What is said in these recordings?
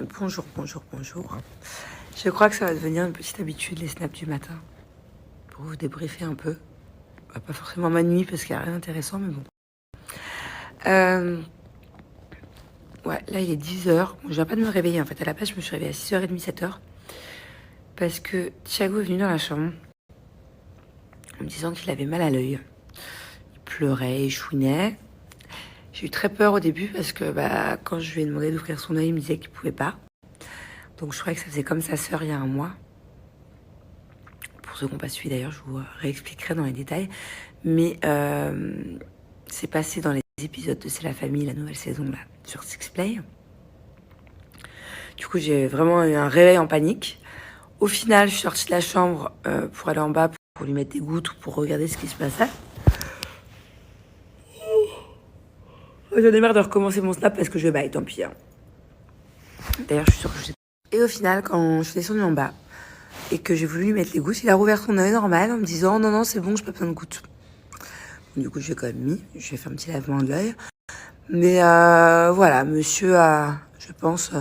Bonjour, bonjour, bonjour. Je crois que ça va devenir une petite habitude, les snaps du matin. Pour vous débriefer un peu. Bah, pas forcément ma nuit, parce qu'il n'y a rien d'intéressant, mais bon. Ouais, là, il est 10h. Bon, je viens pas de me réveiller, en fait. À la base, je me suis réveillée à 6h30, 7h. Parce que Thiago est venu dans la chambre en me disant qu'il avait mal à l'œil. Il pleurait, il chouinait. J'ai eu très peur au début, parce que quand je lui ai demandé d'ouvrir son œil, il me disait qu'il pouvait pas. Donc, je croyais que ça faisait comme sa sœur il y a un mois. Pour ceux qui n'ont pas suivi d'ailleurs, je vous réexpliquerai dans les détails. Mais c'est passé dans les épisodes de C'est la famille, la nouvelle saison là, sur Sixplay. Du coup, j'ai vraiment eu un réveil en panique. Au final, je suis sortie de la chambre pour aller en bas pour lui mettre des gouttes ou pour regarder ce qui se passait. J'en ai marre de recommencer mon snap parce que je baille, tant pis. Hein. D'ailleurs, je suis sûre que je... Et au final, quand je suis descendue en bas et que j'ai voulu lui mettre les gouttes, il a rouvert son œil normal en me disant « Non, non, c'est bon, je n'ai pas besoin de gouttes ». Du coup, je l'ai quand même mis. Je vais faire un petit lavement de l'œil. Mais voilà, monsieur a, je pense,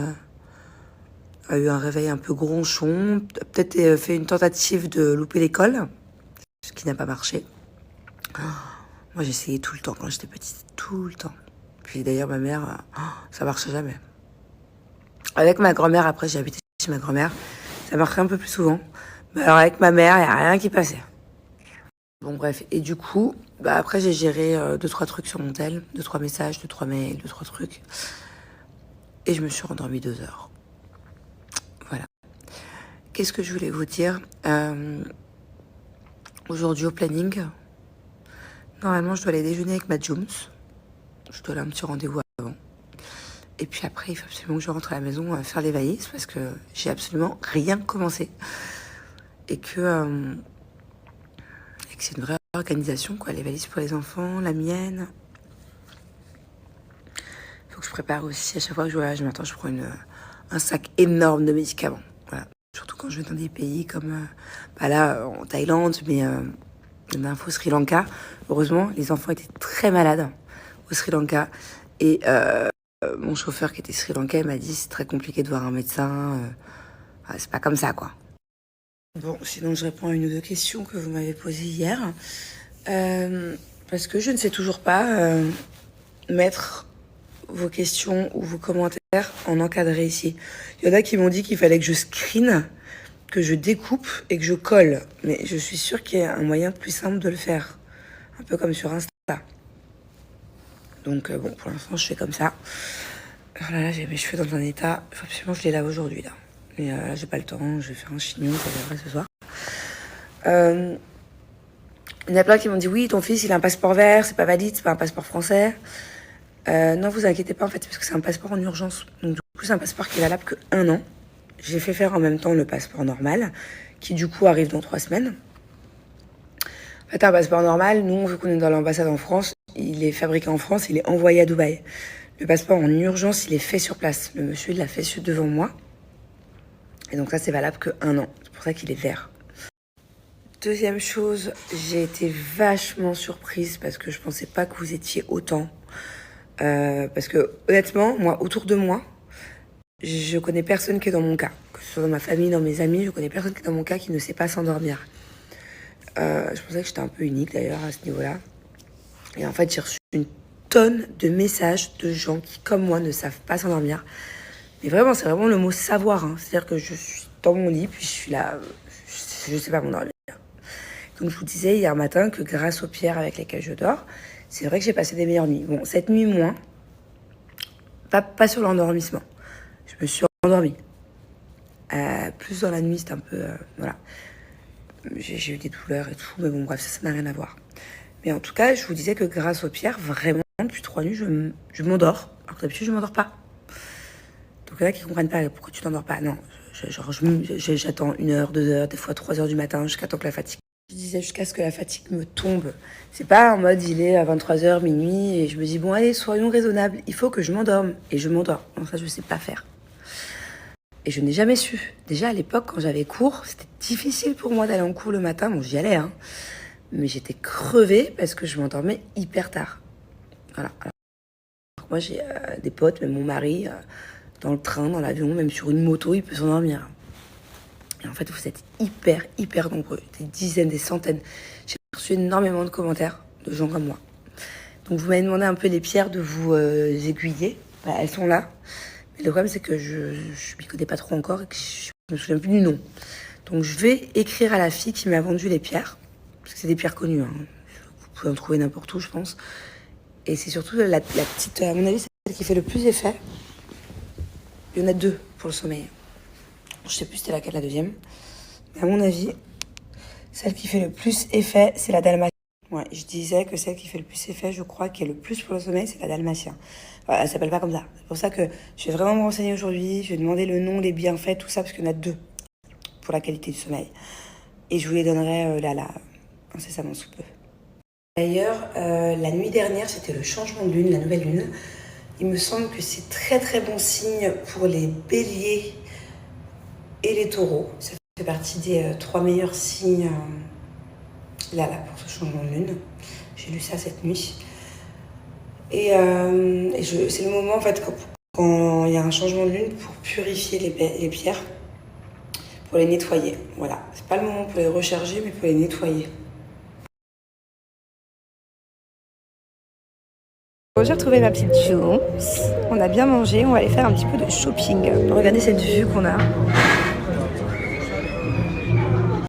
a eu un réveil un peu gronchon. Peut-être fait une tentative de louper l'école, ce qui n'a pas marché. Moi, j'ai essayé tout le temps quand j'étais petite, tout le temps. Puis d'ailleurs, ma mère, ça marchait jamais. Avec ma grand-mère, après, j'ai habité chez ma grand-mère. Ça marchait un peu plus souvent. Mais alors, avec ma mère, il n'y a rien qui passait. Bon, bref. Et du coup, après, j'ai géré 2-3 trucs sur mon tel. 2-3 messages, 2-3 mails, 2-3 trucs. Et je me suis rendormie 2 heures. Voilà. Qu'est-ce que je voulais vous dire aujourd'hui au planning, normalement, je dois aller déjeuner avec ma Jooms. Je dois aller un petit rendez-vous avant. Et puis après, il faut absolument que je rentre à la maison faire les valises parce que j'ai absolument rien commencé. Et que c'est une vraie organisation, quoi. Les valises pour les enfants, la mienne. Il faut que je prépare aussi. À chaque fois que je voyage, maintenant, je prends un sac énorme de médicaments. Voilà. Surtout quand je vais dans des pays comme là, en Thaïlande, mais au Sri Lanka. Heureusement, les enfants étaient très malades au Sri Lanka. Et mon chauffeur qui était Sri Lankais m'a dit c'est très compliqué de voir un médecin. C'est pas comme ça, quoi. Bon, sinon je réponds à une ou deux questions que vous m'avez posées hier. Parce que je ne sais toujours pas mettre vos questions ou vos commentaires en encadré ici. Il y en a qui m'ont dit qu'il fallait que je screen, que je découpe et que je colle. Mais je suis sûre qu'il y a un moyen plus simple de le faire. Un peu comme sur Insta. Donc bon, pour l'instant, je fais comme ça. Alors là, j'ai mes cheveux dans un état... Il faut absolument que je les lave aujourd'hui, là. Mais là, j'ai pas le temps. Je vais faire un chignon, ça viendra ce soir. Il y en a plein qui m'ont dit, oui, ton fils, il a un passeport vert, c'est pas valide, c'est pas un passeport français. Non, vous inquiétez pas, en fait, parce que c'est un passeport en urgence. Donc, du coup, c'est un passeport qui est valable que 1 an. J'ai fait faire en même temps le passeport normal, qui, du coup, arrive dans 3 semaines. En fait, un passeport normal, nous, vu qu'on est dans l'ambassade en France, il est fabriqué en France, il est envoyé à Dubaï. Le passeport en urgence, il est fait sur place. Le monsieur, il l'a fait devant moi. Et donc, ça, c'est valable que 1 an. C'est pour ça qu'il est vert. Deuxième chose, j'ai été vachement surprise parce que je pensais pas que vous étiez autant. Parce que honnêtement, moi, autour de moi, je connais personne qui est dans mon cas. Que ce soit dans ma famille, dans mes amis, je connais personne qui est dans mon cas qui ne sait pas s'endormir. Je pensais que j'étais un peu unique d'ailleurs à ce niveau-là. Et en fait, j'ai reçu une tonne de messages de gens qui, comme moi, ne savent pas s'endormir. Mais vraiment, c'est vraiment le mot savoir. Hein. C'est-à-dire que je suis dans mon lit, puis je suis là, je sais pas m'endormir. Donc je vous disais hier matin que grâce aux pierres avec lesquelles je dors, c'est vrai que j'ai passé des meilleures nuits. Bon, cette nuit moins, pas sur l'endormissement. Je me suis endormie. Plus dans la nuit, c'est un peu... voilà. J'ai eu des douleurs et tout, mais bon, bref, ça n'a rien à voir. Mais en tout cas, je vous disais que grâce aux pierres, vraiment, depuis 3 nuits, je m'endors. Alors que d'habitude, je m'endors pas. Donc il y en a qui comprennent pas pourquoi tu t'endors pas. Non, j'attends 1 heure, 2 heures, des fois 3 heures du matin, jusqu'à temps que la fatigue. Je disais jusqu'à ce que la fatigue me tombe. C'est pas en mode il est à 23h, minuit, et je me dis bon allez, soyons raisonnables, il faut que je m'endorme. Et je m'endors. Non, ça je sais pas faire. Et je n'ai jamais su. Déjà à l'époque, quand j'avais cours, c'était difficile pour moi d'aller en cours le matin. Bon, j'y allais, hein. Mais j'étais crevée parce que je m'endormais hyper tard. Voilà. Alors, moi j'ai des potes, même mon mari, dans le train, dans l'avion, même sur une moto, il peut s'endormir. Et en fait, vous êtes hyper nombreux, des dizaines, des centaines. J'ai reçu énormément de commentaires de gens comme moi. Donc vous m'avez demandé un peu les pierres de vous aiguiller. Bah, elles sont là. Mais le problème, c'est que je m'y connais pas trop encore et que je me souviens plus du nom. Donc je vais écrire à la fille qui m'a vendu les pierres. Parce que c'est des pierres connues. Hein. Vous pouvez en trouver n'importe où, je pense. Et c'est surtout la petite, à mon avis, c'est celle qui fait le plus effet. Il y en a deux pour le sommeil. Je sais plus c'était laquelle la deuxième. Mais à mon avis, celle qui fait le plus effet, c'est la dalmatienne. Ouais, je disais que celle qui fait le plus effet, je crois, qui est le plus pour le sommeil, c'est la dalmatien. Voilà, elle s'appelle pas comme ça. C'est pour ça que je vais vraiment me renseigner aujourd'hui. Je vais demander le nom, les bienfaits, tout ça, parce qu'il y en a deux pour la qualité du sommeil. Et je vous les donnerai là, incessamment sous peu. D'ailleurs, la nuit dernière, c'était le changement de lune, la nouvelle lune. Il me semble que c'est très bon signe pour les béliers et les taureaux. Ça fait partie des 3 meilleurs signes là, pour ce changement de lune. J'ai lu ça cette nuit. Et c'est le moment, en fait, quand il y a un changement de lune, pour purifier les pierres, pour les nettoyer. Voilà. C'est pas le moment pour les recharger, mais pour les nettoyer. J'ai retrouvé ma petite Jules. On a bien mangé, on va aller faire un petit peu de shopping. Regardez cette vue qu'on a.